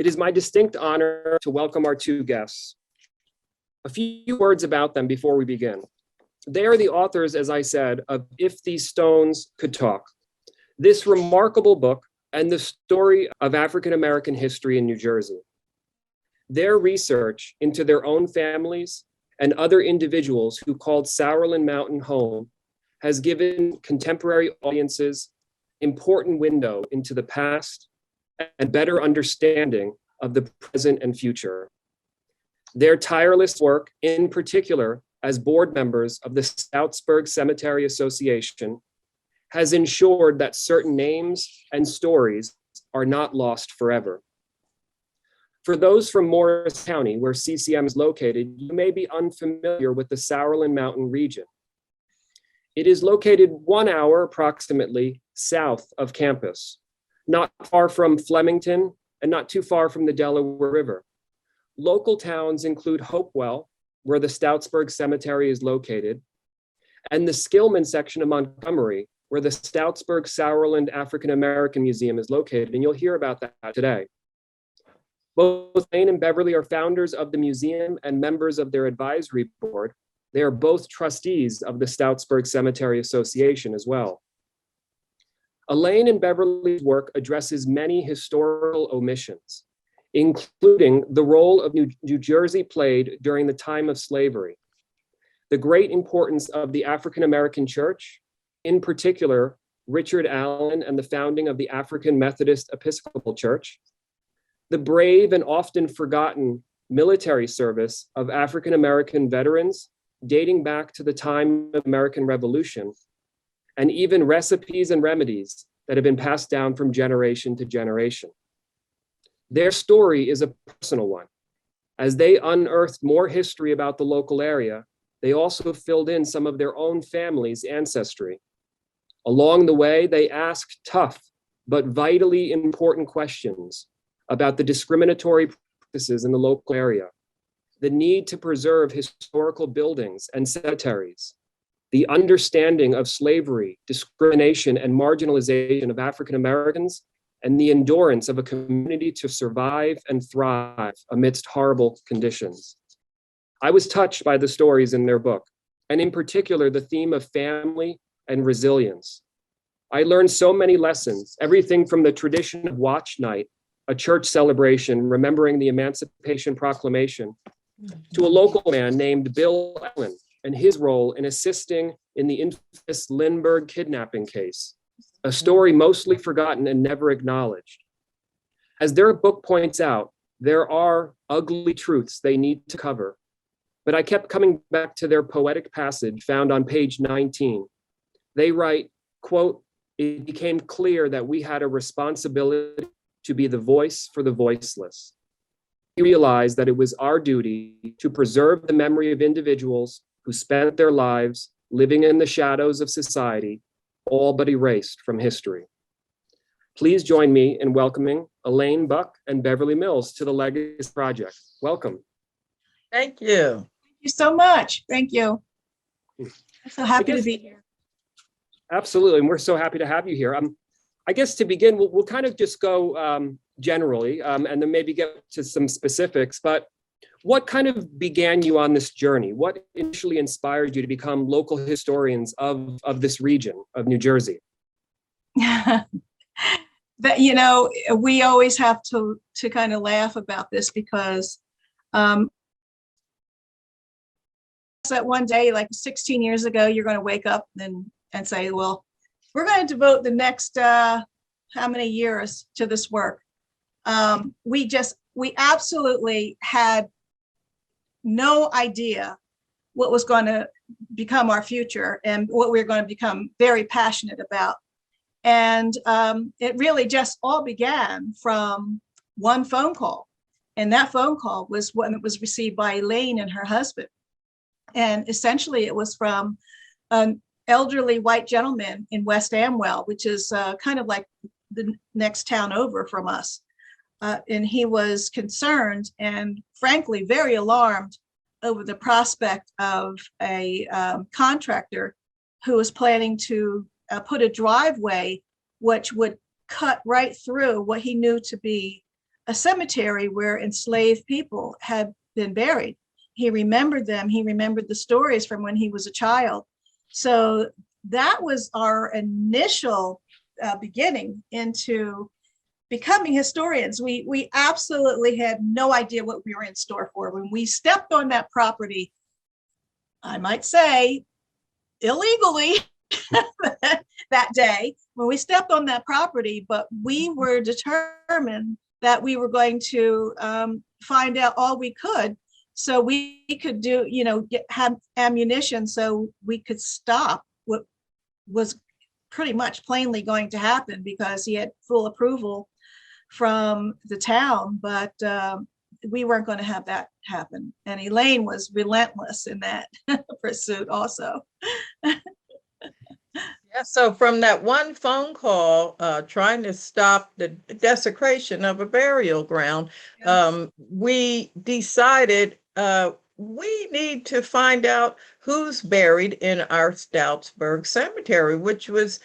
It is my distinct honor to welcome our two guests. A few words about them before we begin. They are the authors, as I said, of If These Stones Could Talk, this remarkable book and the story of African-American history in New Jersey. Their research into their own families and other individuals who called Sourland Mountain home has given contemporary audiences important window into the past and better understanding of the present and future. Their tireless work, in particular as board members of the Stoutsburg Cemetery Association, has ensured that certain names and stories are not lost forever. For those from Morris County, where CCM is located, you may be unfamiliar with the Sourland Mountain region. It is located 1 hour approximately south of campus, not far from Flemington and not too far from the Delaware River. Local towns include Hopewell, where the Stoutsburg Cemetery is located, and the Skillman section of Montgomery, where the Stoutsburg Sourland African-American Museum is located, and you'll hear about that today. Both Lane and Beverly are founders of the museum and members of their advisory board. They are both trustees of the Stoutsburg Cemetery Association as well. Elaine and Beverly's work addresses many historical omissions, including the role of New Jersey played during the time of slavery, the great importance of the African-American Church, in particular, Richard Allen and the founding of the African Methodist Episcopal Church, the brave and often forgotten military service of African-American veterans dating back to the time of the American Revolution, and even recipes and remedies that have been passed down from generation to generation. Their story is a personal one. As they unearthed more history about the local area, they also filled in some of their own family's ancestry. Along the way, they asked tough but vitally important questions about the discriminatory practices in the local area, the need to preserve historical buildings and cemeteries, the understanding of slavery, discrimination, and marginalization of African Americans, and the endurance of a community to survive and thrive amidst horrible conditions. I was touched by the stories in their book, and in particular, the theme of family and resilience. I learned so many lessons, everything from the tradition of Watch Night, a church celebration remembering the Emancipation Proclamation, to a local man named Bill Allen and his role in assisting in the infamous Lindbergh kidnapping case, a story mostly forgotten and never acknowledged. As their book points out, there are ugly truths they need to cover, but I kept coming back to their poetic passage found on page 19. They write, quote, "It became clear that we had a responsibility to be the voice for the voiceless. We realized that it was our duty to preserve the memory of individuals who spent their lives living in the shadows of society, all but erased from history." Please join me in welcoming Elaine Buck and Beverly Mills to the Legacy Project. Welcome. Thank you. Thank you so much. Thank you. I'm so happy to be here. Absolutely, and we're so happy to have you here. I guess to begin, we'll kind of just go generally, and then maybe get to some specifics, but what kind of began you on this journey? What initially inspired you to become local historians of this region of New Jersey? But, you know, we always have to kind of laugh about this because that one day, like 16 years ago, you're going to wake up and say, well, we're going to devote the next how many years to this work. We absolutely had no idea what was going to become our future and what we were going to become very passionate about. And it really just all began from one phone call. And that phone call was when it was received by Elaine and her husband. And essentially it was from an elderly white gentleman in West Amwell, which is kind of like the next town over from us. And he was concerned and frankly very alarmed over the prospect of a contractor who was planning to put a driveway which would cut right through what he knew to be a cemetery where enslaved people had been buried. He remembered them. He remembered the stories from when he was a child. So that was our initial beginning into becoming historians. We absolutely had no idea what we were in store for. When we stepped on that property, I might say illegally, that day when we stepped on that property, but we were determined that we were going to find out all we could so we could do, have ammunition so we could stop what was pretty much plainly going to happen, because he had full approval from the town, but we weren't going to have that happen. And Elaine was relentless in that pursuit also. Yeah, so from that one phone call, trying to stop the desecration of a burial ground, Yes. we decided we need to find out who's buried in our Stoutsburg Cemetery, which was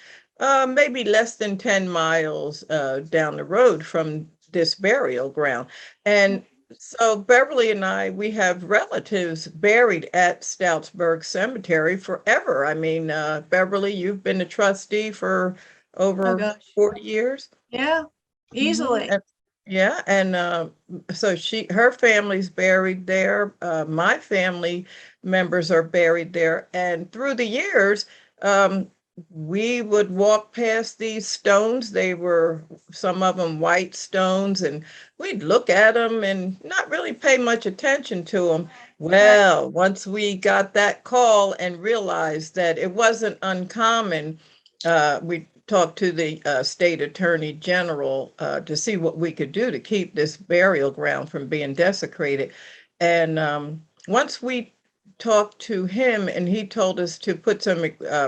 maybe less than 10 miles down the road from this burial ground. And so Beverly and I, we have relatives buried at Stoutsburg Cemetery forever. I mean, Beverly, you've been a trustee for Oh over gosh. 40 years. Yeah, easily. And, yeah, and so her family's buried there. My family members are buried there, and through the years, um, we would walk past these stones. They were some of them white stones, and we'd look at them and not really pay much attention to them. Right. Well, once we got that call and realized that it wasn't uncommon, we talked to the state attorney general to see what we could do to keep this burial ground from being desecrated. And once we talked to him, and he told us to put some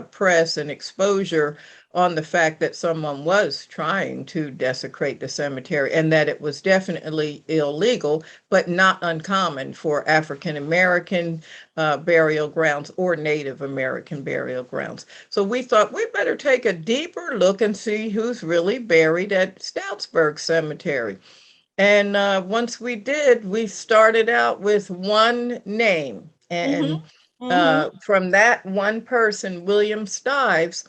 press and exposure on the fact that someone was trying to desecrate the cemetery and that it was definitely illegal, but not uncommon for African American burial grounds or Native American burial grounds. So we thought we better take a deeper look and see who's really buried at Stoutsburg Cemetery. And once we did, we started out with one name. Mm-hmm. And Mm-hmm. from that one person, William Stives,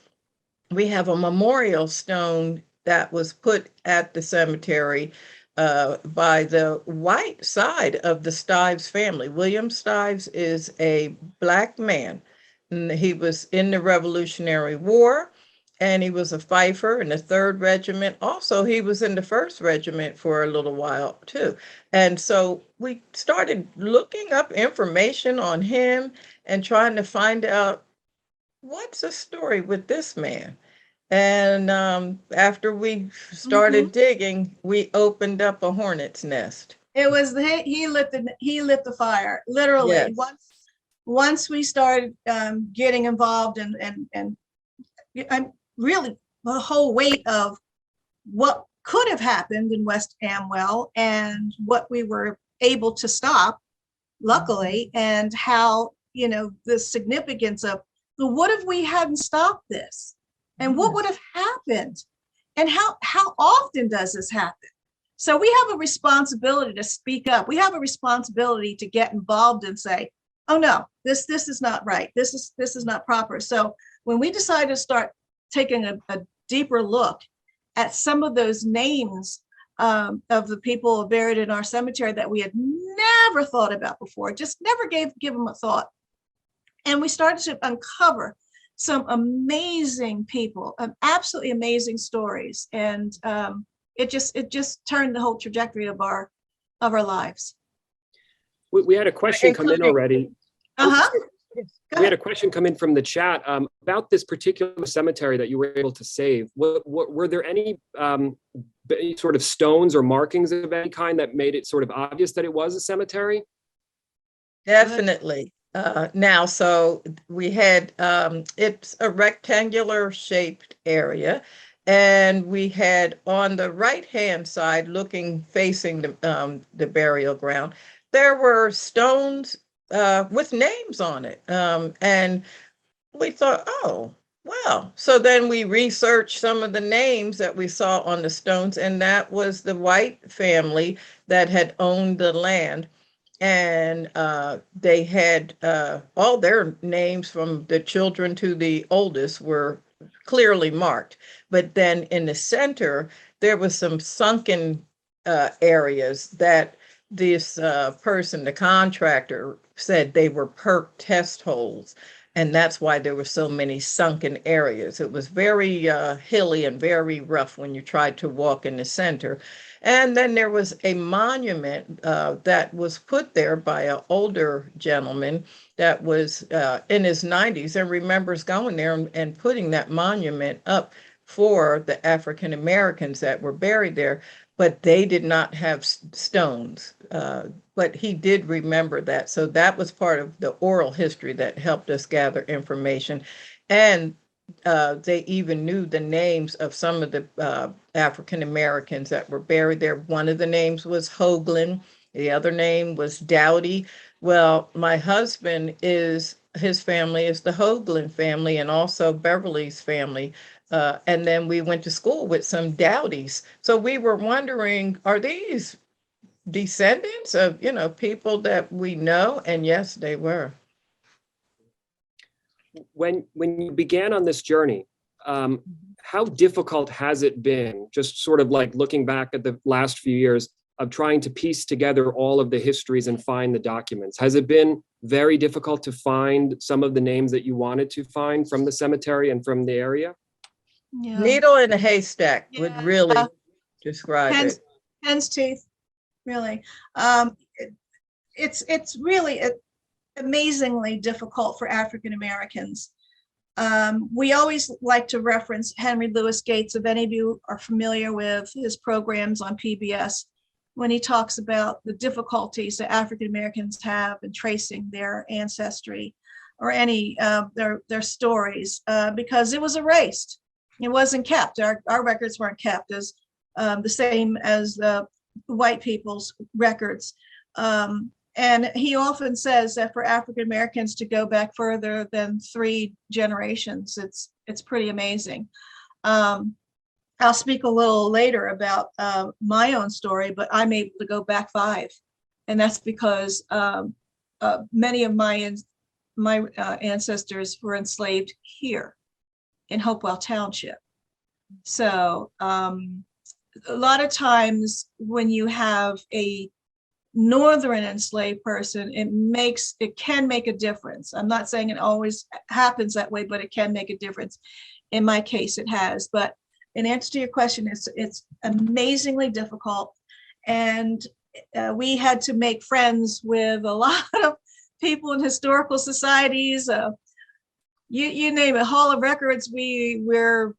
we have a memorial stone that was put at the cemetery by the white side of the Stives family. William Stives is a Black man. And he was in the Revolutionary War, and he was a fifer in the 3rd Regiment. Also, he was in the 1st Regiment for a little while, too. And so we started looking up information on him and trying to find out what's the story with this man. And after we Mm-hmm. started digging, we opened up a hornet's nest. It was he lit the fire literally. Yes. Once we started getting involved and I'm really the whole weight of what could have happened in West Amwell and what we were able to stop, luckily, and how, the significance of the what if we hadn't stopped this? And what would have happened? And how often does this happen? So we have a responsibility to speak up. We have a responsibility to get involved and say, oh no, this is not right. This is not proper. So when we decided to start taking a deeper look at some of those names of the people buried in our cemetery that we had never thought about before, just never give them a thought. And we started to uncover some amazing people, absolutely amazing stories. And it just turned the whole trajectory of our lives. We had a question come in Including- already. Uh-huh. We had a question come in from the chat about this particular cemetery that you were able to save. What were there any sort of stones or markings of any kind that made it sort of obvious that it was a cemetery? Definitely. Now, so we had, it's a rectangular shaped area. And we had on the right-hand side, looking, facing the burial ground, there were stones with names on it. And we thought, oh, Well, so then we researched some of the names that we saw on the stones, and that was the white family that had owned the land. And they had all their names from the children to the oldest were clearly marked. But then in the center, there was some sunken areas that this person, the contractor, said they were perk test holes. And that's why there were so many sunken areas. It was very hilly and very rough when you tried to walk in the center. And then there was a monument that was put there by an older gentleman that was in his 90s and remembers going there and putting that monument up for the African Americans that were buried there, but they did not have stones. But he did remember that. So that was part of the oral history that helped us gather information. And they even knew the names of some of the African Americans that were buried there. One of the names was Hoagland, the other name was Dowdy. Well, my husband his family is the Hoagland family and also Beverly's family. And then we went to school with some Dowdies. So we were wondering, are these descendants of, people that we know? And yes, they were. When you began on this journey, how difficult has it been, just sort of like looking back at the last few years of trying to piece together all of the histories and find the documents? Has it been very difficult to find some of the names that you wanted to find from the cemetery and from the area? Yeah. Needle in a haystack would Yeah. really describe Hen's, it. hen's teeth, really. It's really amazingly difficult for African Americans. We always like to reference Henry Louis Gates. If any of you are familiar with his programs on PBS, when he talks about the difficulties that African Americans have in tracing their ancestry or any their stories, because it was erased. It wasn't kept. Our records weren't kept as the same as the white people's records. And he often says that for African Americans to go back further than 3 generations, it's pretty amazing. I'll speak a little later about my own story, but I'm able to go back 5, and that's because many of my ancestors were enslaved here in Hopewell Township. So a lot of times when you have a northern enslaved person, it can make a difference. I'm not saying it always happens that way, but it can make a difference. In my case, it has. But in answer to your question, it's amazingly difficult, and we had to make friends with a lot of people in historical societies. You name it, Hall of Records. We were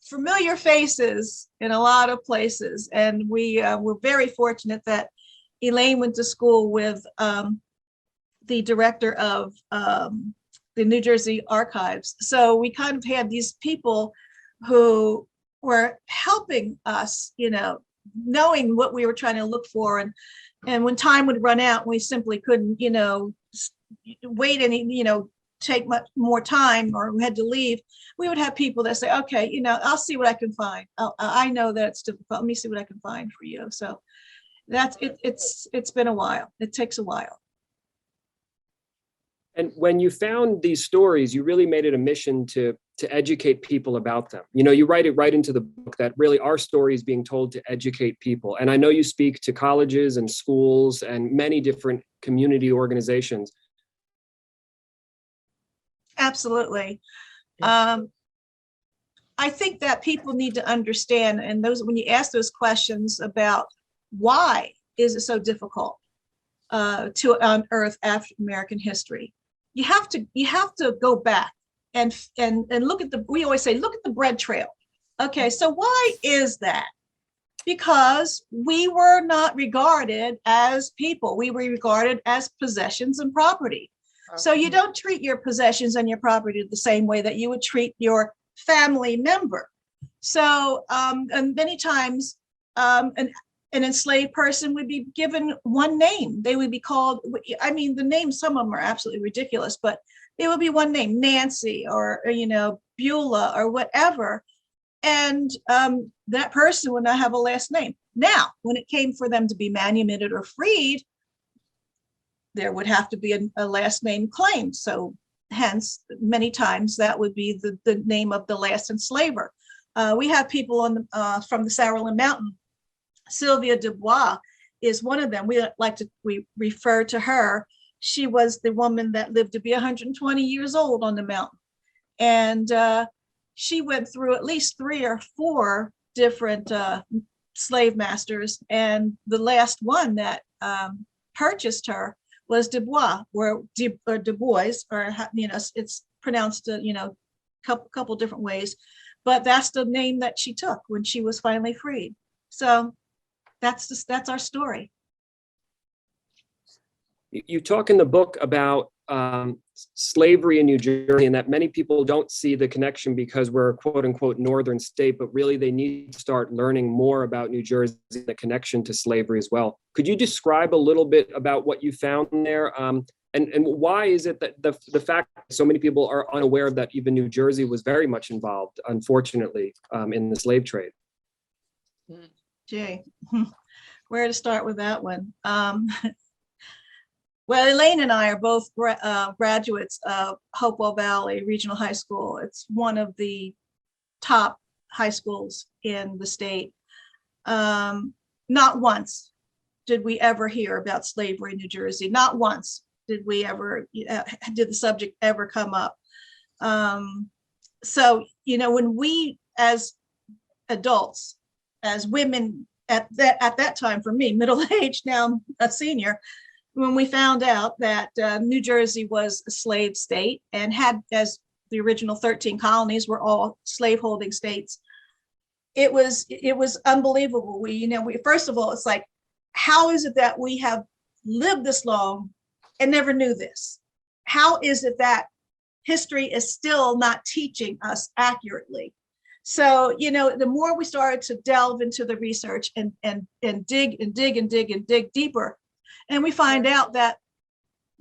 familiar faces in a lot of places, and we were very fortunate that Elaine went to school with the director of the New Jersey Archives. So we kind of had these people who were helping us, knowing what we were trying to look for. And when time would run out, we simply couldn't, wait any, take much more time, or we had to leave, we would have people that say, okay, I'll see what I can find. I know that it's difficult. Let me see what I can find for you. So that's it. It's been a while. It takes a while. And when you found these stories, you really made it a mission to educate people about them. You write it right into the book that really our story is being told to educate people. And I know you speak to colleges and schools and many different community organizations. Absolutely. I think that people need to understand, and when you ask those questions about why is it so difficult to unearth African American history, you have to go back and look at we always say, look at the bread trail. Okay, so why is that? Because we were not regarded as people. We were regarded as possessions and property. So you don't treat your possessions and your property the same way that you would treat your family member. So, and many times an enslaved person would be given one name. They would be called, the names, some of them are absolutely ridiculous, but it would be one name, Nancy, or, Beulah or whatever. And that person would not have a last name. Now, when it came for them to be manumitted or freed, there would have to be a last name claimed. So hence, many times that would be the name of the last enslaver. We have people on from the Sauerland Mountain. Sylvia Dubois is one of them. We refer to her. She was the woman that lived to be 120 years old on the mountain. And she went through at least 3 or 4 different slave masters. And the last one that purchased her was Dubois, or Du Bois, or, it's pronounced, couple different ways. But that's the name that she took when she was finally freed. So that's our story. You talk in the book about slavery in New Jersey, and that many people don't see the connection because we're a quote unquote northern state, but really they need to start learning more about New Jersey, the connection to slavery as well. Could you describe a little bit about what you found there? And why is it that the fact that so many people are unaware of that even New Jersey was very much involved, unfortunately, in the slave trade? Jay, where to start with that one? Well, Elaine and I are both graduates of Hopewell Valley Regional High School. It's one of the top high schools in the state. Not once did we ever hear about slavery in New Jersey. Not once did the subject ever come up. So, when we as adults, as women at that time, for me, middle-aged, now a senior, when we found out that New Jersey was a slave state and had, as the original 13 colonies were all slaveholding states, it was unbelievable. We first of all, it's like, how is it that we have lived this long and never knew this? How is it that history is still not teaching us accurately? So, the more we started to delve into the research and dig deeper, and we find out that,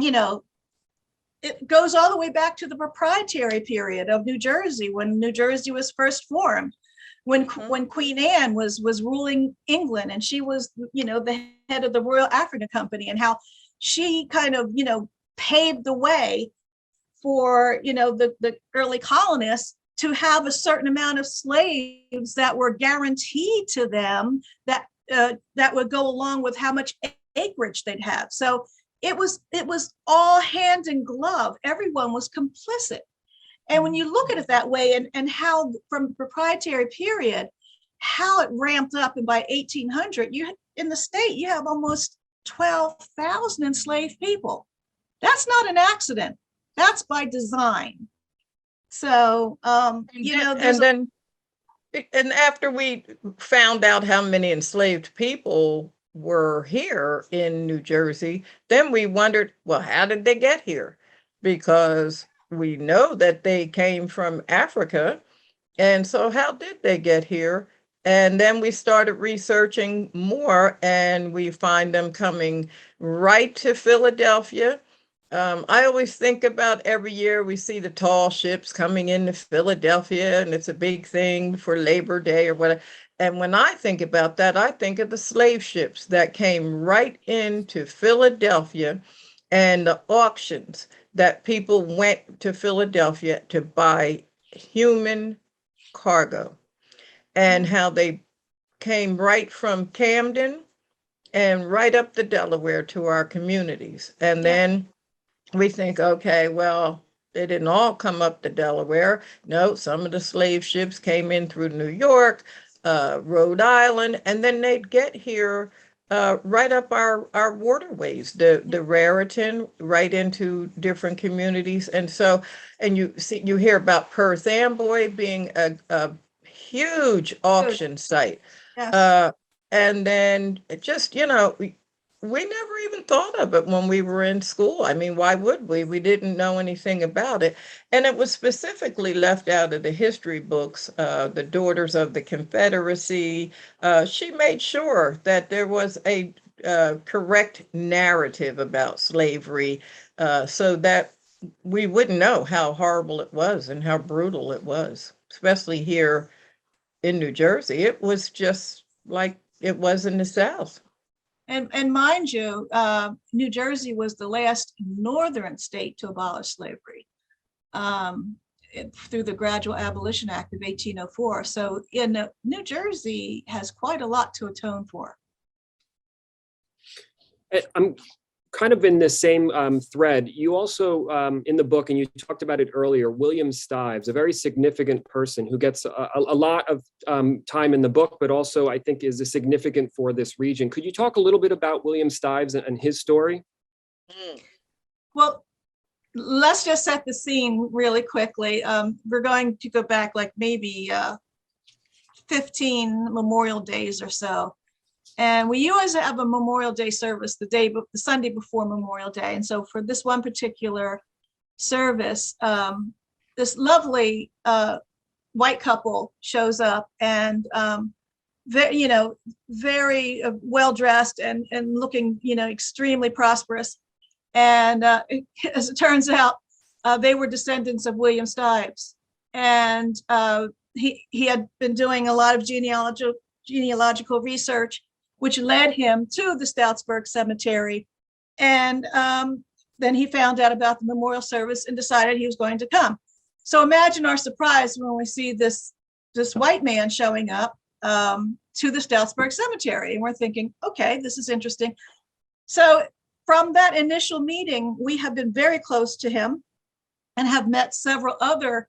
it goes all the way back to the proprietary period of New Jersey, when New Jersey was first formed, when Queen Anne was ruling England, and she was, the head of the Royal African Company, and how she kind of, paved the way for, the early colonists to have a certain amount of slaves that were guaranteed to them, that would go along with how much acreage they'd have. So it was all hand in glove. Everyone was complicit. And when you look at it that way, and how from proprietary period, how it ramped up, and by 1800, in the state, you have almost 12,000 enslaved people. That's not an accident. That's by design. So, and after we found out how many enslaved people were here in New Jersey, then we wondered, well, how did they get here? Because we know that they came from Africa. And so how did they get here? And then we started researching more, and we find them coming right to Philadelphia. I always think about, every year we see the tall ships coming into Philadelphia, and it's a big thing for Labor Day or whatever. And when I think about that, I think of the slave ships that came right into Philadelphia, and the auctions that people went to Philadelphia to buy human cargo, and how they came right from Camden and right up the Delaware to our communities. And then we think, okay, well, they didn't all come up the Delaware. No, some of the slave ships came in through New York, Rhode Island, and then they'd get here right up our waterways, the Raritan, right into different communities. And so, and you hear about Perth Amboy being a huge auction site. yes. And then just, we never even thought of it when we were in school. I mean, why would we? We didn't know anything about it. And it was specifically left out of the history books, the Daughters of the Confederacy. She made sure that there was a correct narrative about slavery, so that we wouldn't know how horrible it was and how brutal it was, especially here in New Jersey. It was just like it was in the South. And mind you, New Jersey was the last northern state to abolish slavery through the Gradual Abolition Act of 1804. So New Jersey has quite a lot to atone for. I'm kind of in the same thread. You also, in the book, and you talked about it earlier, William Stives, a very significant person who gets a lot of time in the book, but also I think is significant for this region. Could you talk a little bit about William Stives and his story? Well, let's just set the scene really quickly. We're going to go back like maybe 15 Memorial Days or so. And we always have a Memorial Day service the Sunday before Memorial Day. And so for this one particular service, this lovely white couple shows up, and very well dressed and looking, extremely prosperous. And as it turns out, they were descendants of William Stives, and he had been doing a lot of genealogical research, which led him to the Stoutsburg Cemetery. And then he found out about the memorial service and decided he was going to come. So imagine our surprise when we see this white man showing up to the Stoutsburg Cemetery. And we're thinking, okay, this is interesting. So from that initial meeting, we have been very close to him and have met several other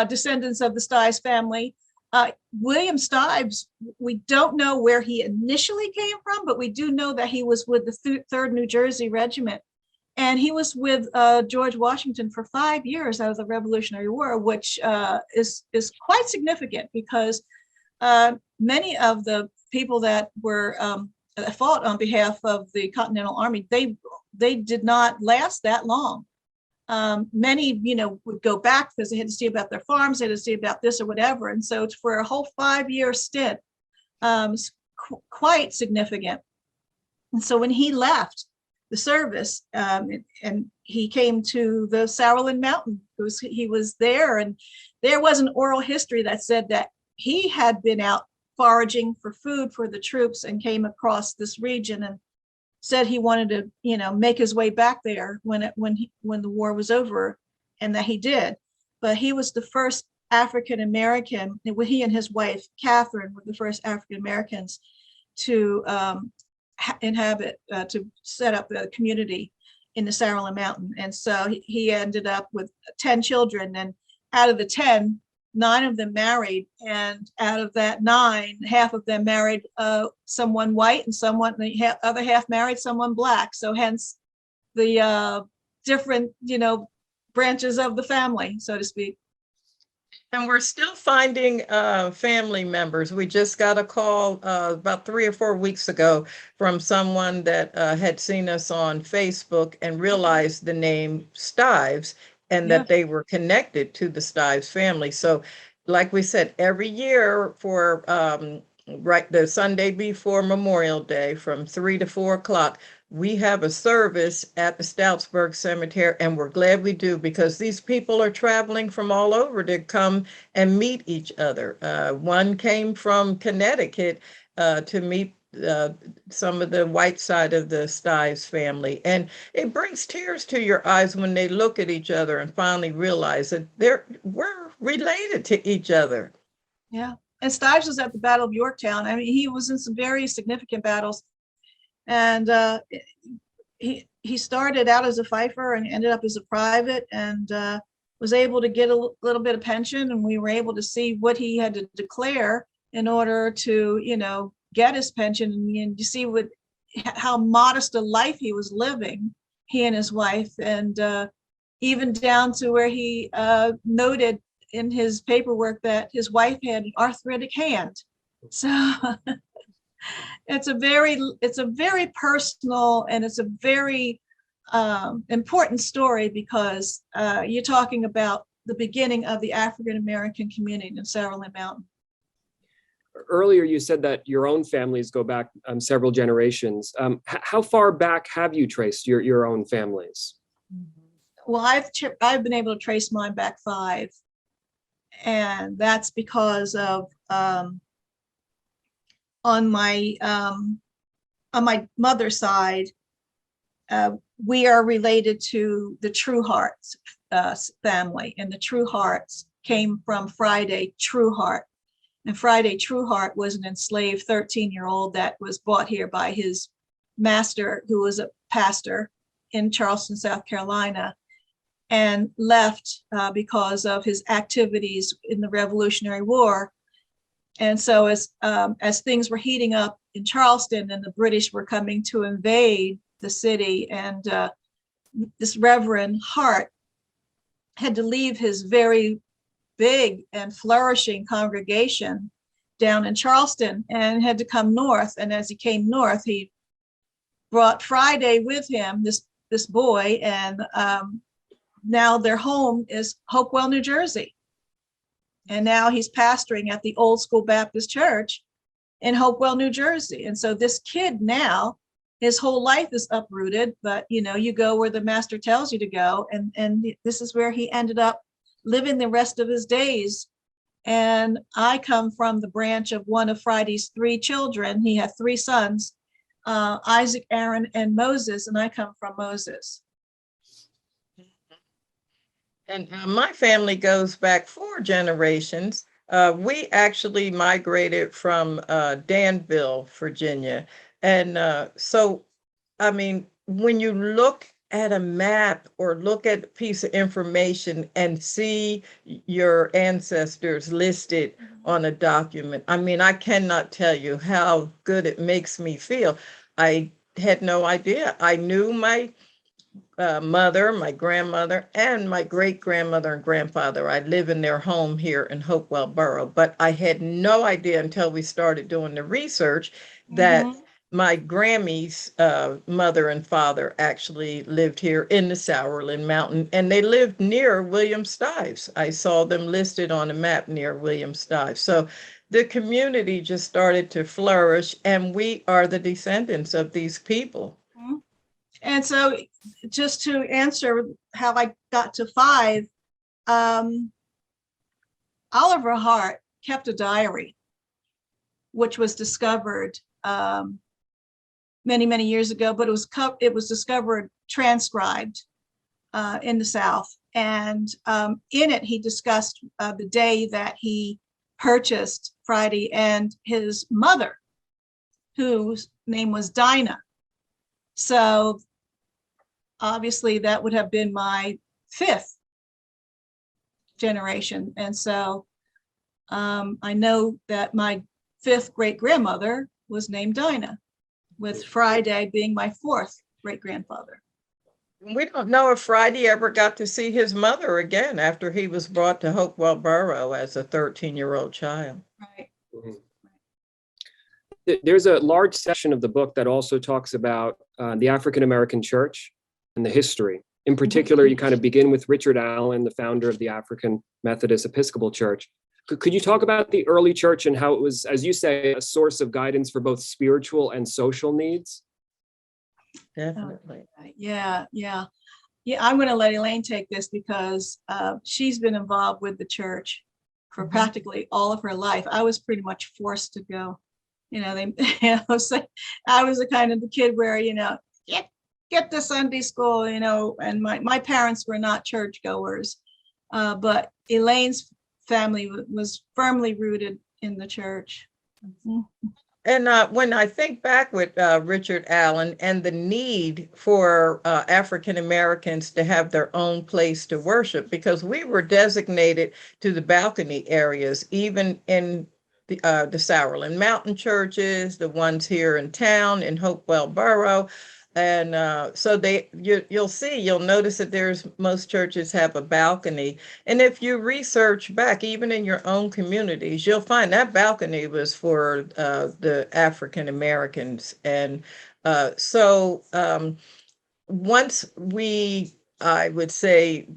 descendants of the Stives family. William Stives, we don't know where he initially came from, but we do know that he was with the 3rd New Jersey Regiment. And he was with George Washington for 5 years out of the Revolutionary War, which is quite significant because many of the people that were fought on behalf of the Continental Army, they did not last that long. Many, would go back because they had to see about their farms, they had to see about this or whatever. And so for a whole 5-year stint, it's quite significant. And so when he left the service and he came to the Sauerland Mountain, he was there, and there was an oral history that said that he had been out foraging for food for the troops and came across this region and said he wanted to, make his way back there when the war was over, and that he did. But he was the first African American. He and his wife Catherine were the first African Americans to to set up a community in the Sauerland Mountain. And so he ended up with 10 children, and out of the 10, 9 of them married, and out of that 9, half of them married someone white, and the other half married someone black. So hence the different, branches of the family, so to speak. And we're still finding family members. We just got a call about 3 or 4 weeks ago from someone that had seen us on Facebook and realized the name Stives, and that they were connected to the Stives family. So like we said, every year for the Sunday before Memorial Day from 3 to 4 o'clock, we have a service at the Stoutsburg Cemetery, and we're glad we do, because these people are traveling from all over to come and meet each other. One came from Connecticut to meet some of the white side of the Stives family. And it brings tears to your eyes when they look at each other and finally realize that we're related to each other. Yeah. And Stives was at the Battle of Yorktown. I mean, he was in some very significant battles. And he started out as a fifer and ended up as a private, and was able to get a little bit of pension. And we were able to see what he had to declare in order to, get his pension. And you see how modest a life he was living, he and his wife, and even down to where he noted in his paperwork that his wife had an arthritic hand. So it's a very personal, and it's a very important story, because you're talking about the beginning of the African American community in Sauerland Mountain. Earlier, you said that your own families go back several generations. How far back have you traced your own families? Well, I've been able to trace mine back 5, and that's because of on my mother's side, we are related to the True Hearts family, and the True Hearts came from Friday Trueheart. And Friday Trueheart was an enslaved 13-year-old that was brought here by his master, who was a pastor in Charleston, South Carolina, and left because of his activities in the Revolutionary War. And so as things were heating up in Charleston and the British were coming to invade the city, and this Reverend Hart had to leave his very big and flourishing congregation down in Charleston and had to come north. And as he came north, he brought Friday with him, this boy, and now their home is Hopewell, New Jersey. And now he's pastoring at the Old School Baptist Church in Hopewell, New Jersey. And so this kid now, his whole life is uprooted, but you go where the master tells you to go. And this is where he ended up living the rest of his days. And I come from the branch of one of Friday's 3 children. He had 3 sons, Isaac, Aaron, and Moses, and I come from Moses. And my family goes back 4 generations. We actually migrated from Danville, Virginia. And so, I mean, when you look at a map or look at a piece of information and see your ancestors listed on a document, I mean, I cannot tell you how good it makes me feel. I had no idea. I knew my mother, my grandmother, and my great-grandmother and grandfather. I live in their home here in Hopewell Borough, but I had no idea until we started doing the research that my Grammy's mother and father actually lived here in the Sourland Mountain, and they lived near William Stives. I saw them listed on a map near William Stives. So the community just started to flourish, and we are the descendants of these people. And so just to answer how I got to 5, Oliver Hart kept a diary, which was discovered many, many years ago, but it was discovered transcribed in the South. And in it, he discussed the day that he purchased Friday and his mother, whose name was Dinah. So obviously that would have been my 5th generation. And so I know that my 5th great-grandmother was named Dinah, with Friday being my 4th great-grandfather. We don't know if Friday ever got to see his mother again after he was brought to Hopewell Borough as a 13-year-old child. Right. There's a large section of the book that also talks about the African-American Church and the history. In particular, you kind of begin with Richard Allen, the founder of the African Methodist Episcopal Church. Could you talk about the early church and how it was, as you say, a source of guidance for both spiritual and social needs? Definitely. Yeah. I'm going to let Elaine take this because she's been involved with the church for practically all of her life. I was pretty much forced to go. So I was the kind of the kid where, get to Sunday school, and my parents were not churchgoers, but Elaine's family was firmly rooted in the church. And when I think back with Richard Allen and the need for African Americans to have their own place to worship, because we were designated to the balcony areas, even in the Sourland Mountain churches, the ones here in town in Hopewell Borough. And so you'll notice that most churches have a balcony. And if you research back, even in your own communities, you'll find that balcony was for the African Americans. And so once I would say,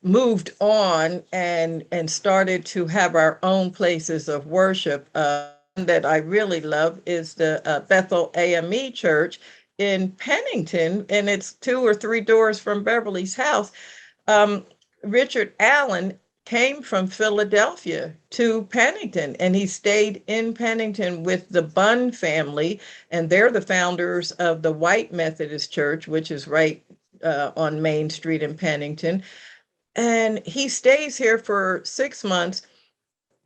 moved on and started to have our own places of worship, that I really love is the Bethel AME Church in Pennington, and it's 2 or 3 doors from Beverly's house. Richard Allen came from Philadelphia to Pennington, and he stayed in Pennington with the Bunn family, and they're the founders of the White Methodist Church, which is right on Main Street in Pennington. And he stays here for 6 months,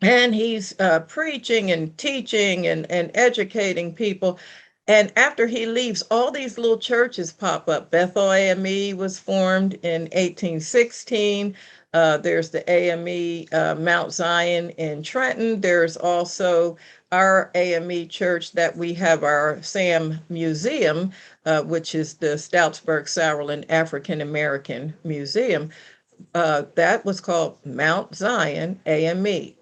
and he's preaching and teaching and educating people. And after he leaves, all these little churches pop up. Bethel AME was formed in 1816. There's the AME Mount Zion in Trenton. There's also our AME church that we have our SAM Museum, which is the Stoutsburg Sauerland African American Museum. That was called Mount Zion AME,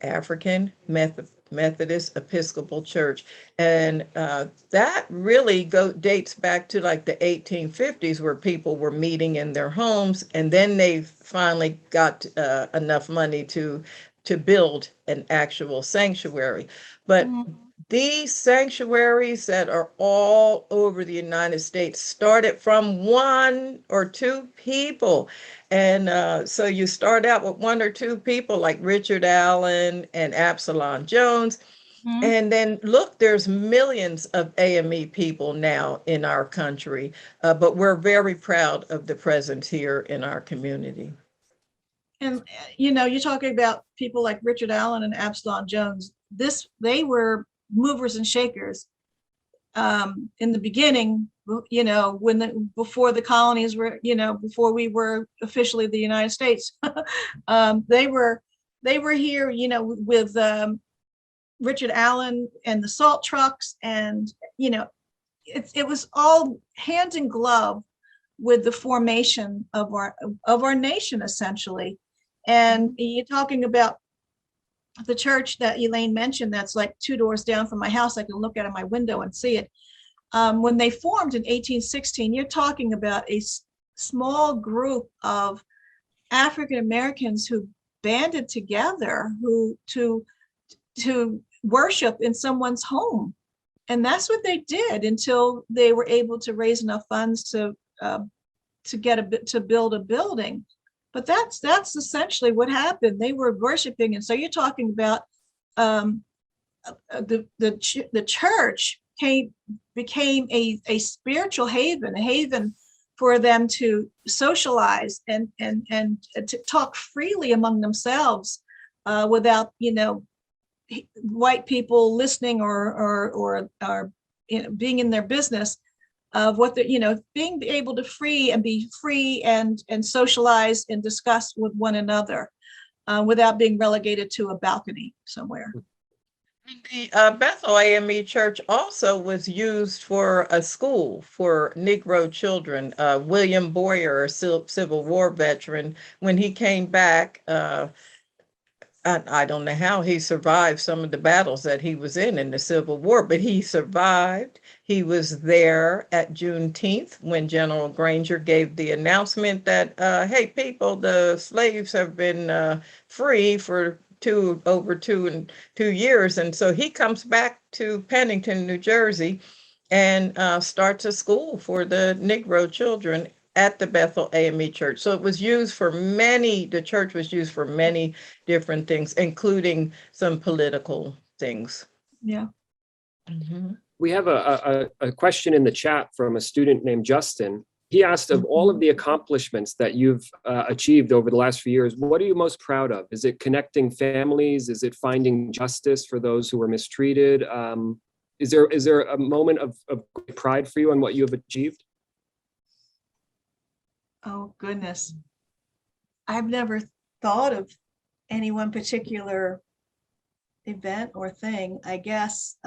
Methodist Episcopal Church. And that really dates back to like the 1850s, where people were meeting in their homes. And then they finally got enough money to build an actual sanctuary. But these sanctuaries that are all over the United States started from 1 or 2 people. And so you start out with 1 or 2 people like Richard Allen and Absalom Jones. And then look, there's millions of AME people now in our country, but we're very proud of the presence here in our community. And you're talking about people like Richard Allen and Absalom Jones. They were movers and shakers in the beginning. Before the colonies were, before we were officially the United States, they were here, with Richard Allen and the salt trucks, and it was all hand in glove with the formation of our nation, essentially. And you're talking about the church that Elaine mentioned, that's like 2 doors down from my house. I can look out of my window and see it. When they formed in 1816, you're talking about a small group of African Americans who banded together to worship in someone's home. And that's what they did until they were able to raise enough funds to build a building. But that's essentially what happened. They were worshiping. And so you're talking about the church became a spiritual haven, a haven for them to socialize and to talk freely among themselves without white people listening or being in their business of what being able to be free and socialize and discuss with one another without being relegated to a balcony somewhere. The Bethel AME Church also was used for a school for Negro children. William Boyer, a Civil War veteran, when he came back, I don't know how he survived some of the battles that he was in the Civil War, but he survived. He was there at Juneteenth when General Granger gave the announcement that, hey, people, the slaves have been free for over 2 years. And so he comes back to Pennington, New Jersey, and starts a school for the Negro children at the Bethel AME Church. So it was used for the church was used for many different things, including some political things. Yeah. Mm-hmm. We have a question in the chat from a student named Justin. He asked, of all of the accomplishments that you've achieved over the last few years, what are you most proud of? Is it connecting families? Is it finding justice for those who were mistreated? Is there a moment of great pride for you on what you have achieved? Oh, goodness. I've never thought of any one particular event or thing, I guess.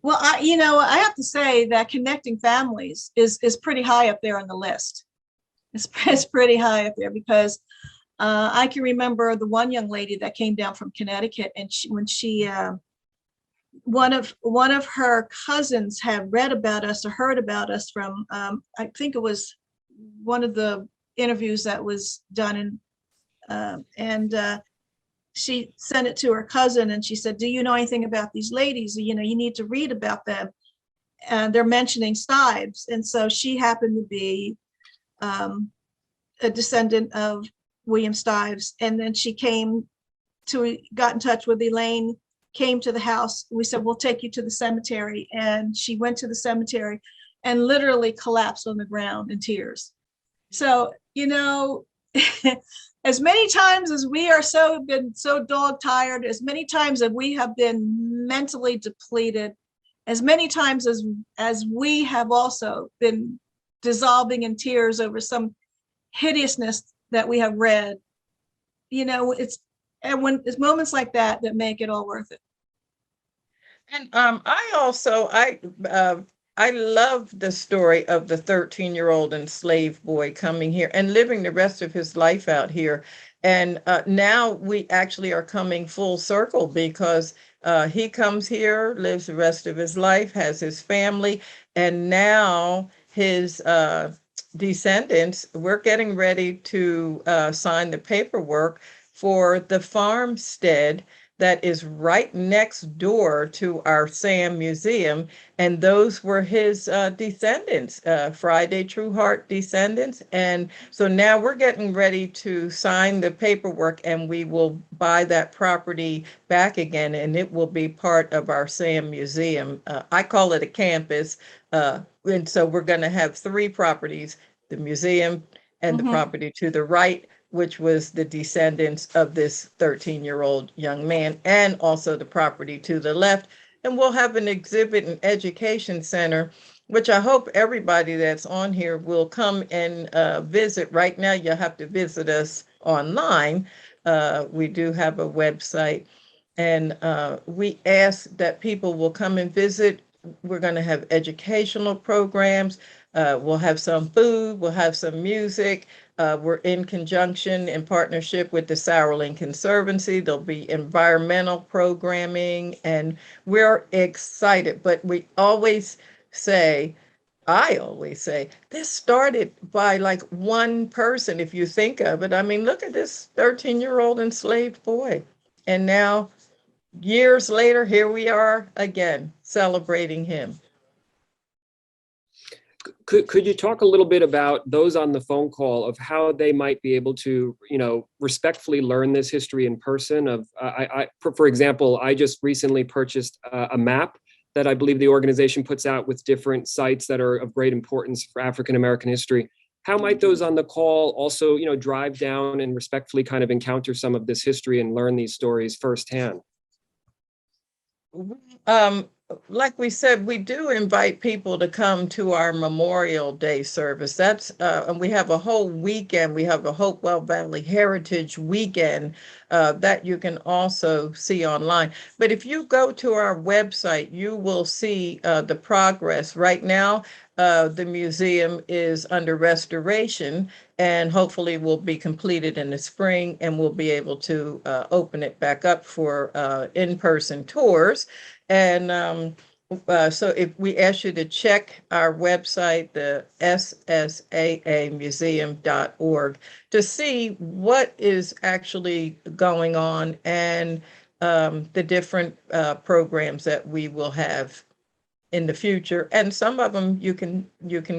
Well, I have to say that connecting families is pretty high up there on the list. It's pretty high up there because I can remember the one young lady that came down from Connecticut, and one of her cousins had read about us or heard about us from I think it was one of the interviews that was done, and she sent it to her cousin and she said, do you know anything about these ladies? You know, you need to read about them. And they're mentioning Stives. And so she happened to be a descendant of William Stives. And then she got in touch with Elaine, came to the house. We said, we'll take you to the cemetery. And she went to the cemetery and literally collapsed on the ground in tears. So, you know, as many times as we are been so dog tired, as many times as we have been mentally depleted, as many times as we have also been dissolving in tears over some hideousness that we have read, you know, it's moments like that that make it all worth it. And I love the story of the 13-year-old enslaved boy coming here and living the rest of his life out here. And now we actually are coming full circle because he comes here, lives the rest of his life, has his family, and now his descendants, we're getting ready to sign the paperwork for the farmstead that is right next door to our Sam Museum. And those were his descendants, Friday True Heart descendants. And so now we're getting ready to sign the paperwork and we will buy that property back again and it will be part of our Sam Museum. I call it a campus. And so we're going to have 3 properties, the museum and the property to the right, which was the descendants of this 13-year-old young man, and also the property to the left. And we'll have an exhibit and education center, which I hope everybody that's on here will come and visit. Right now, you'll have to visit us online. We do have a website, and we ask that people will come and visit. We're going to have educational programs. We'll have some food, we'll have some music. We're in conjunction in partnership with the Sauerland Conservancy. There'll be environmental programming and we're excited. But I always say, this started by like one person, if you think of it. I mean, look at this 13-year-old enslaved boy. And now, years later, here we are again, celebrating him. Could you talk a little bit about those on the phone call of how they might be able to, you know, respectfully learn this history in person? For example, I just recently purchased a map that I believe the organization puts out with different sites that are of great importance for African American history. How might those on the call also, you know, drive down and respectfully kind of encounter some of this history and learn these stories firsthand? Like we said, we do invite people to come to our Memorial Day service. And we have a whole weekend. We have a Hopewell Valley Heritage Weekend that you can also see online. But if you go to our website, you will see the progress. Right now, the museum is under restoration and hopefully will be completed in the spring and we'll be able to open it back up for in-person tours. And so if we ask you to check our website, the ssaamuseum.org, to see what is actually going on and the different programs that we will have in the future. And some of them you can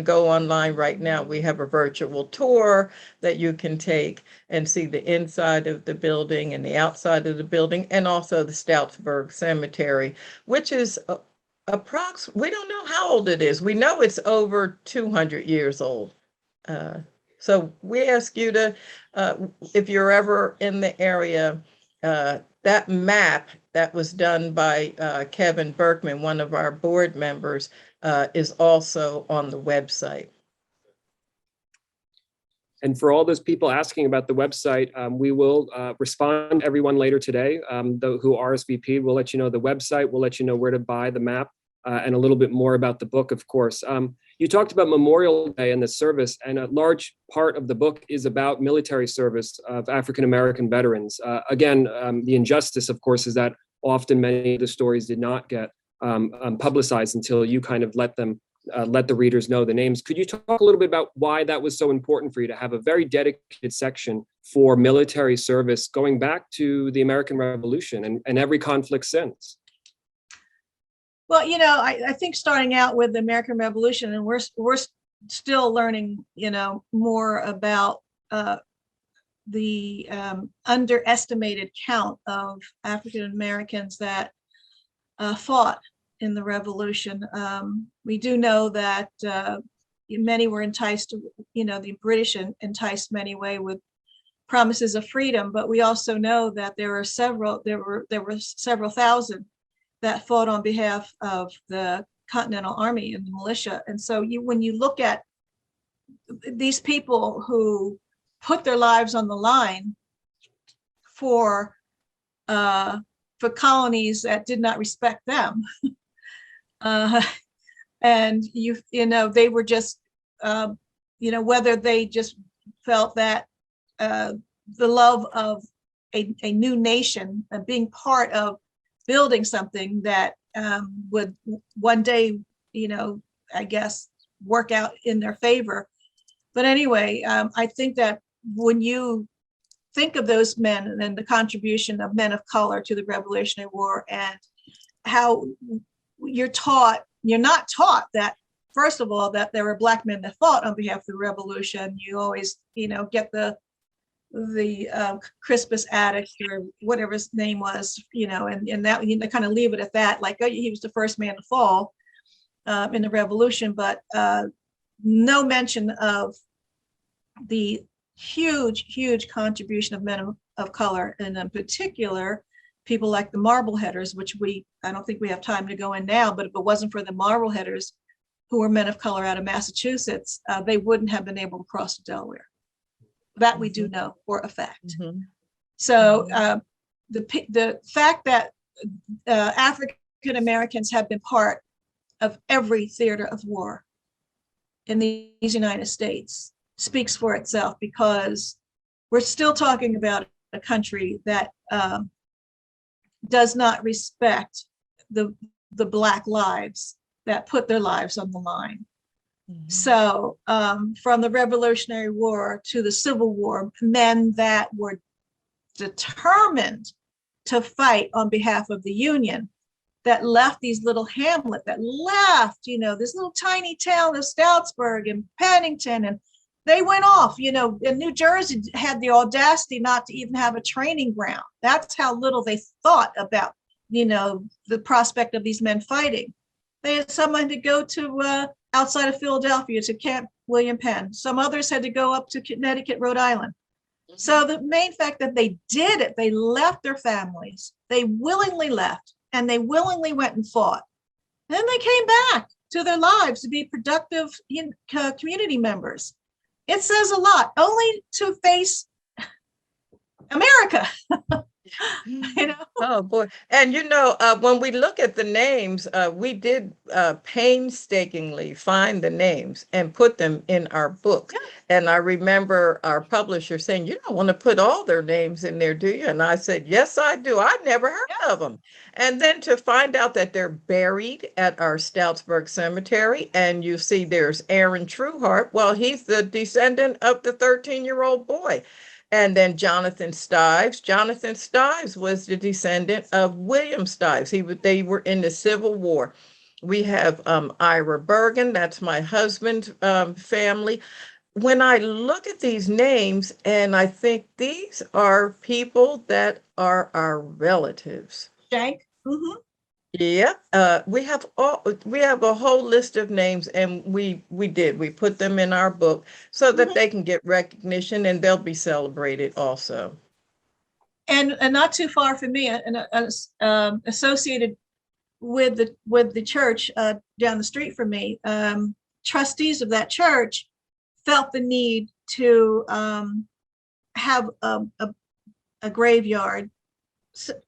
go online right now. We have a virtual tour that you can take and see the inside of the building and the outside of the building, and also the Stoutsburg Cemetery, which is we don't know how old it is. We know it's over 200 years old. So we ask you to, if you're ever in the area, that map that was done by Kevin Berkman, one of our board members, is also on the website. And for all those people asking about the website, we will respond to everyone later today who RSVP. We'll let you know the website. We'll let you know where to buy the map and a little bit more about the book, of course. You talked about Memorial Day and the service, and a large part of the book is about military service of African-American veterans. Again, the injustice, of course, is that often many of the stories did not get publicized until you kind of let them let the readers know the names. Could you talk a little bit about why that was so important for you to have a very dedicated section for military service going back to the American Revolution and every conflict since? Well, I think starting out with the American Revolution, and we're still learning, more about the underestimated count of African Americans that fought in the Revolution. We do know that many were enticed, the British enticed many away with promises of freedom, but we also know that there were several thousand that fought on behalf of the Continental Army and the militia. And so when you look at these people who put their lives on the line for colonies that did not respect them, and they were just, whether they just felt that the love of a new nation, being part of building something that would one day, I guess, work out in their favor. But anyway, I think that when you think of those men and the contribution of men of color to the Revolutionary War, and how you're not taught that, first of all, that there were Black men that fought on behalf of the Revolution. You always, get the Crispus Attucks or whatever his name was, and that kind of leave it at that, like, oh, he was the first man to fall in the Revolution, but no mention of the huge contribution of men of color, and in particular, people like the Marbleheaders, which I don't think we have time to go in now, but if it wasn't for the Marbleheaders, who were men of color out of Massachusetts, they wouldn't have been able to cross the Delaware. That we do know for a fact. Mm-hmm. So the fact that African Americans have been part of every theater of war in these United States speaks for itself, because we're still talking about a country that does not respect the Black lives that put their lives on the line. Mm-hmm. So from the Revolutionary War to the Civil War, men that were determined to fight on behalf of the Union, that left these little hamlet, that left, this little tiny town of Stoutsburg and Pennington, and they went off, and New Jersey had the audacity not to even have a training ground. That's how little they thought about, the prospect of these men fighting. They had someone to go to outside of Philadelphia to Camp William Penn. Some others had to go up to Connecticut, Rhode Island. Mm-hmm. So the main fact that they did it, they left their families, they willingly left, and they willingly went and fought. And then they came back to their lives to be productive community members. It says a lot, only to face America. Oh boy. And when we look at the names, we did painstakingly find the names and put them in our book. Yeah. And I remember our publisher saying, "You don't want to put all their names in there, do you?" And I said, "Yes, I do. I'd never heard of them." And then to find out that they're buried at our Stoutsburg Cemetery, and you see there's Aaron Trueheart. Well, he's the descendant of the 13-year-old boy. And then Jonathan Stives. Jonathan Stives was the descendant of William Stives. They were in the Civil War. We have Ira Bergen. That's my husband's family. When I look at these names, and I think these are people that are our relatives. Shank. Mm-hmm. Yeah, we have a whole list of names, and we put them in our book so that mm-hmm. they can get recognition, and they'll be celebrated also. And not too far from me, and associated with the church down the street from me, trustees of that church felt the need to have a graveyard,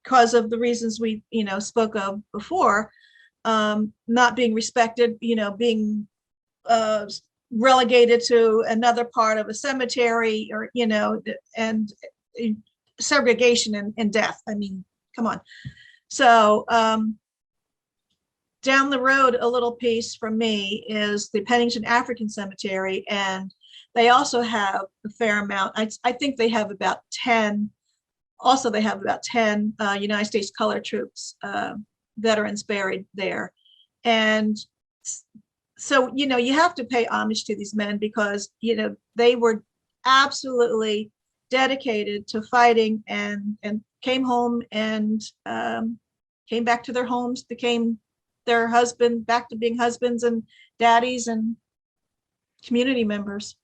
because of the reasons we spoke of before, not being respected, being relegated to another part of a cemetery, or and segregation and death. I mean, come on. So down the road, a little piece from me is the Pennington African Cemetery, and they also have a fair amount. I think they have about 10. Also, they have about 10 United States Color Troops veterans buried there. And so, you have to pay homage to these men because, they were absolutely dedicated to fighting and came home and came back to their homes, became their husband, back to being husbands and daddies and community members.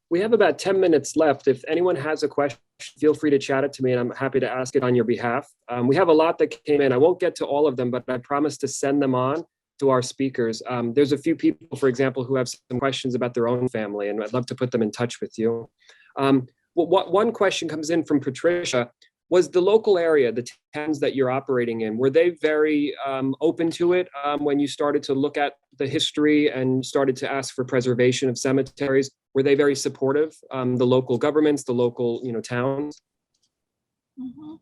We have about 10 minutes left. If anyone has a question, feel free to chat it to me and I'm happy to ask it on your behalf. We have a lot that came in. I won't get to all of them, but I promise to send them on to our speakers. There's a few people, for example, who have some questions about their own family, and I'd love to put them in touch with you. One question comes in from Patricia. Was the local area, the towns that you're operating in, were they very open to it when you started to look at the history and started to ask for preservation of cemeteries? Were they very supportive, the local governments, the local towns? Mm-hmm.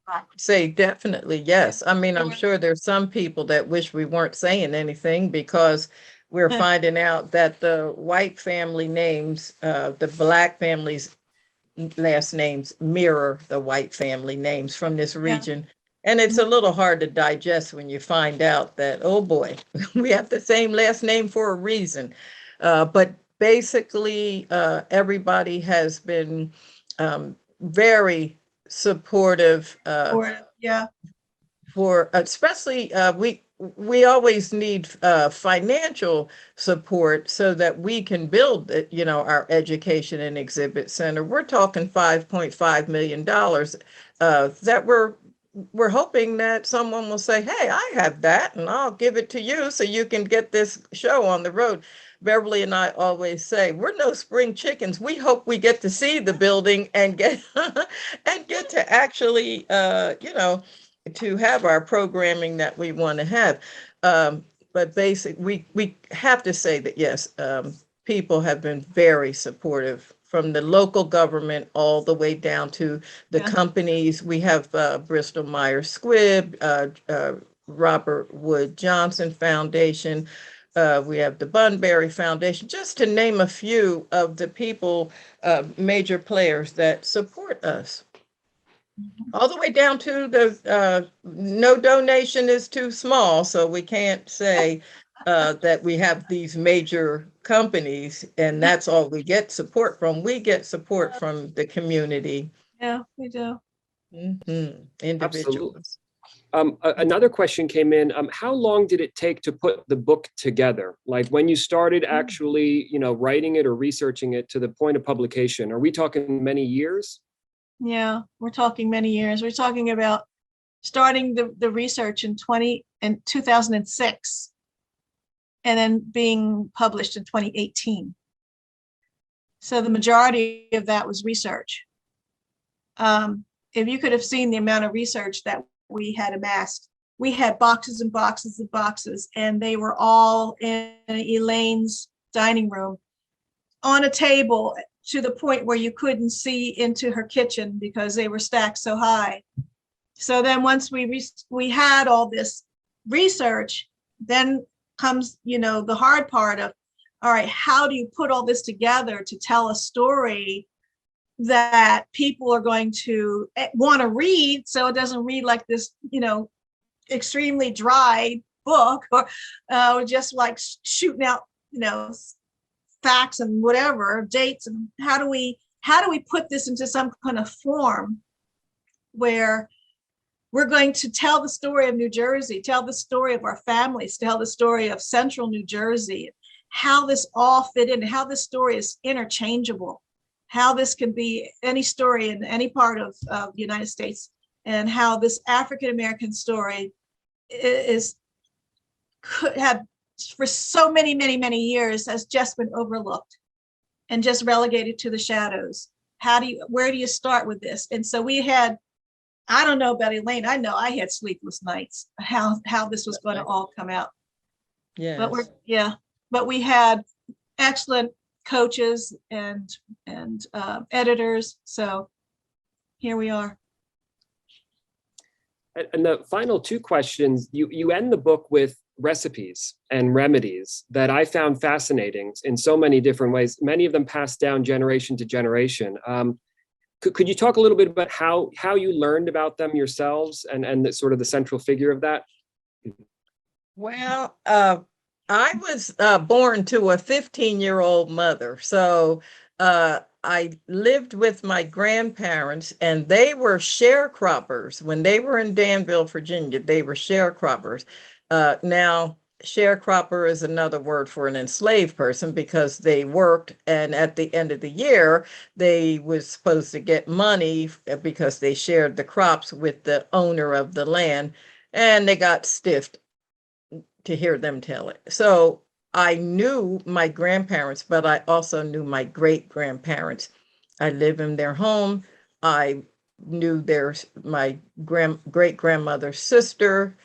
I would say definitely yes. I mean, I'm sure there's some people that wish we weren't saying anything because we're finding out that the white family names, the Black families' last names mirror the white family names from this region. And it's a little hard to digest when you find out that, oh boy, we have the same last name for a reason. But basically, everybody has been very supportive for especially we always need financial support so that we can build our education and exhibit center. We're talking $5.5 million that we're hoping that someone will say, hey, I have that and I'll give it to you so you can get this show on the road. Beverly and I always say, we're no spring chickens. We hope we get to see the building and get and get to actually, to have our programming that we want to have. But basically, we have to say that, yes, people have been very supportive from the local government all the way down to the companies. We have Bristol Myers Squibb, Robert Wood Johnson Foundation. We have the Bunbury Foundation, just to name a few of the people, major players that support us. All the way down to the no donation is too small. So we can't say that we have these major companies and that's all we get support from. We get support from the community. Yeah, we do. Individuals. Absolutely. Another question came in. How long did it take to put the book together? Like when you started actually, writing it or researching it to the point of publication? Are we talking many years? Yeah, we're talking many years. We're talking about starting the research in 2006 and then being published in 2018. So the majority of that was research. If you could have seen the amount of research that we had amassed, we had boxes and boxes and boxes, and they were all in Elaine's dining room on a table to the point where you couldn't see into her kitchen because they were stacked so high. So then once we had all this research, then comes, the hard part of, all right, how do you put all this together to tell a story that people are going to want to read, so it doesn't read like this, extremely dry book or just like shooting out, facts and whatever dates, and how do we put this into some kind of form where we're going to tell the story of New Jersey, tell the story of our families, tell the story of Central New Jersey, how this all fit in, how this story is interchangeable, how this can be any story in any part of the United States, and how this African-American story could have for so many, many, many years has just been overlooked and just relegated to the shadows. Where do you start with this? And so we had, I don't know about Elaine, I know I had sleepless nights, how this was going to all come out. Yeah. But we had excellent coaches and editors. So here we are. And the final two questions, you end the book with recipes and remedies that I found fascinating in so many different ways, many of them passed down generation to generation. Could you talk a little bit about how you learned about them yourselves and the, sort of the central figure of that? Well, I was born to a 15-year-old mother. So I lived with my grandparents, and they were sharecroppers. When they were in Danville, Virginia, they were sharecroppers. Now, sharecropper is another word for an enslaved person because they worked, and at the end of the year, they was supposed to get money because they shared the crops with the owner of the land, and they got stiffed to hear them tell it. So I knew my grandparents, but I also knew my great grandparents. I lived in their home. I knew my great grandmother's sister,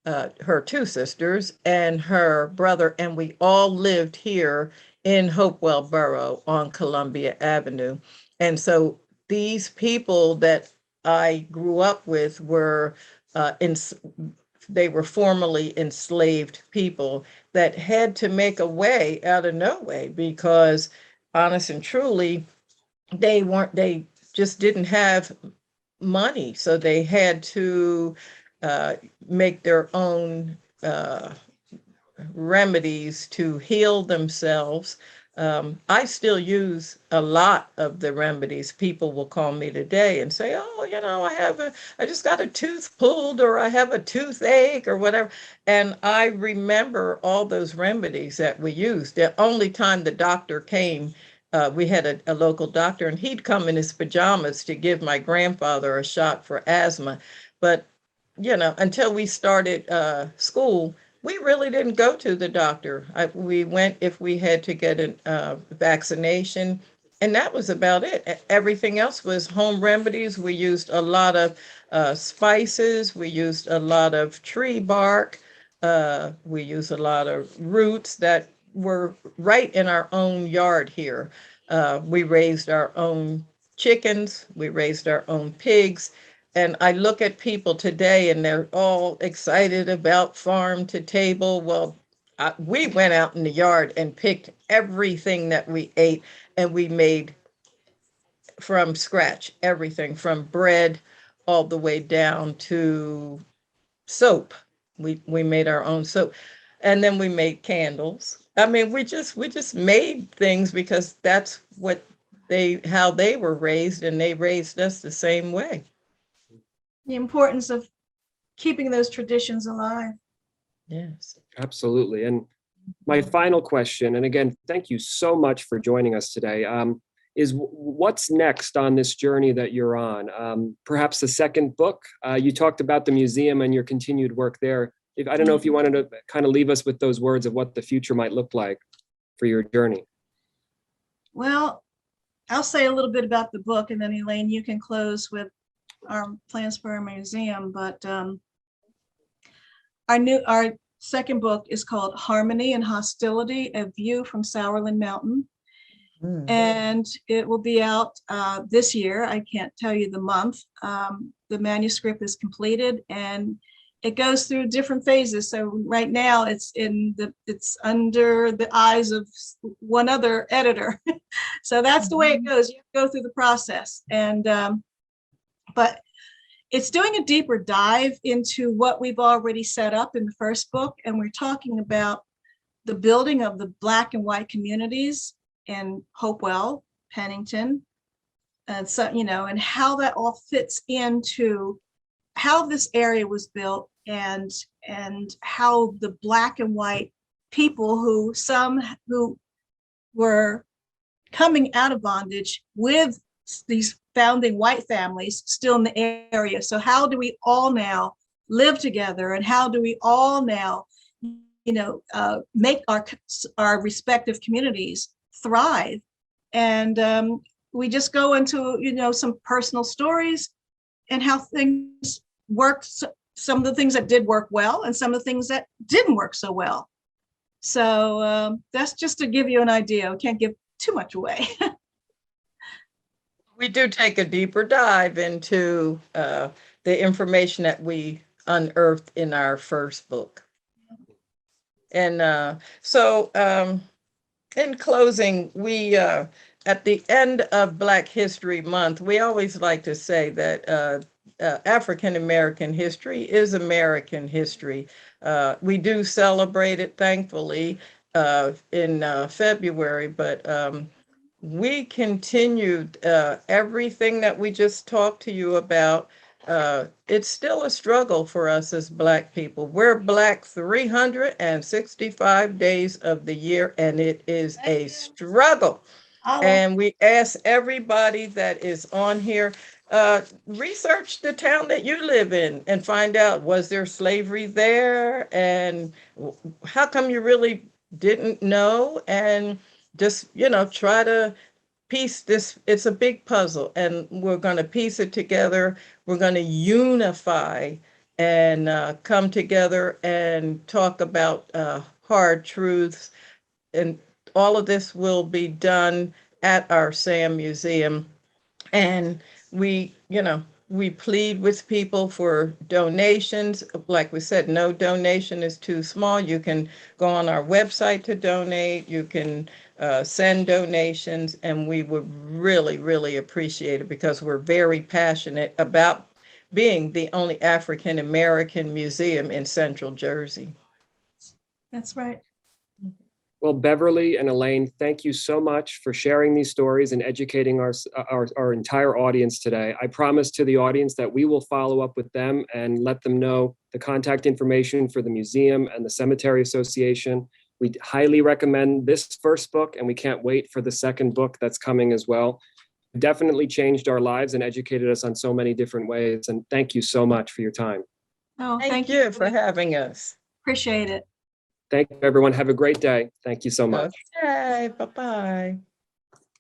her two sisters, and her brother, and we all lived here in Hopewell Borough on Columbia Avenue. And so these people that I grew up with were in they were formerly enslaved people that had to make a way out of no way because honest and truly they just didn't have money, so they had to make their own remedies to heal themselves. I still use a lot of the remedies. People will call me today and say, "Oh, I just got a tooth pulled, or I have a toothache, or whatever." And I remember all those remedies that we used. The only time the doctor came, we had a local doctor, and he'd come in his pajamas to give my grandfather a shot for asthma. But until we started school, we really didn't go to the doctor. We went if we had to get a vaccination, and that was about it. Everything else was home remedies. We used a lot of spices. We used a lot of tree bark. We used a lot of roots that were right in our own yard here. We raised our own chickens. We raised our own pigs. And I look at people today and they're all excited about farm to table. Well, we went out in the yard and picked everything that we ate, and we made from scratch everything from bread all the way down to soap. We made our own soap, and then we made candles. I mean, we just made things because that's what how they were raised, and they raised us the same way. The importance of keeping those traditions alive. Yes. Absolutely. And my final question, and again, thank you so much for joining us today, is what's next on this journey that you're on? Perhaps the second book? You talked about the museum and your continued work there. I don't know if you wanted to kind of leave us with those words of what the future might look like for your journey. Well, I'll say a little bit about the book, and then Elaine, you can close with our plans for our museum. But our second book is called Harmony and Hostility: A View from Sourland Mountain. And it will be out this year. I can't tell you the month. The manuscript is completed, and it goes through different phases. So right now it's under the eyes of one other editor. So that's the way it goes. You go through the process, and but it's doing a deeper dive into what we've already set up in the first book, and we're talking about the building of the Black and white communities in Hopewell, Pennington, and so and how that all fits into how this area was built, and how the Black and white people who were coming out of bondage with these founding white families still in the area. So how do we all now live together, and how do we all now make our respective communities thrive? And we just go into some personal stories and how things worked, some of the things that did work well and some of the things that didn't work so well. So that's just to give you an idea. I can't give too much away. We do take a deeper dive into the information that we unearthed in our first book. And in closing, we at the end of Black History Month, we always like to say that African American history is American history. We do celebrate it, thankfully, in February, but we continued everything that we just talked to you about. It's still a struggle for us as Black people. We're Black 365 days of the year, and it is a struggle. And we ask everybody that is on here, research the town that you live in and find out, was there slavery there? And how come you really didn't know? And just, try to piece this. It's a big puzzle, and we're going to piece it together. We're going to unify and come together and talk about hard truths. And all of this will be done at our SAM Museum. And we plead with people for donations. Like we said, no donation is too small. You can go on our website to donate. You can send donations, and we would really, really appreciate it, because we're very passionate about being the only African American museum in Central Jersey. That's right. Well, Beverly and Elaine, thank you so much for sharing these stories and educating our entire audience today. I promise to the audience that we will follow up with them and let them know the contact information for the museum and the Cemetery Association. We highly recommend this first book, and we can't wait for the second book that's coming as well. It definitely changed our lives and educated us on so many different ways. And thank you so much for your time. Oh, Thank you for having us. Appreciate it. Thank you, everyone. Have a great day. Thank you so much. Okay, bye-bye.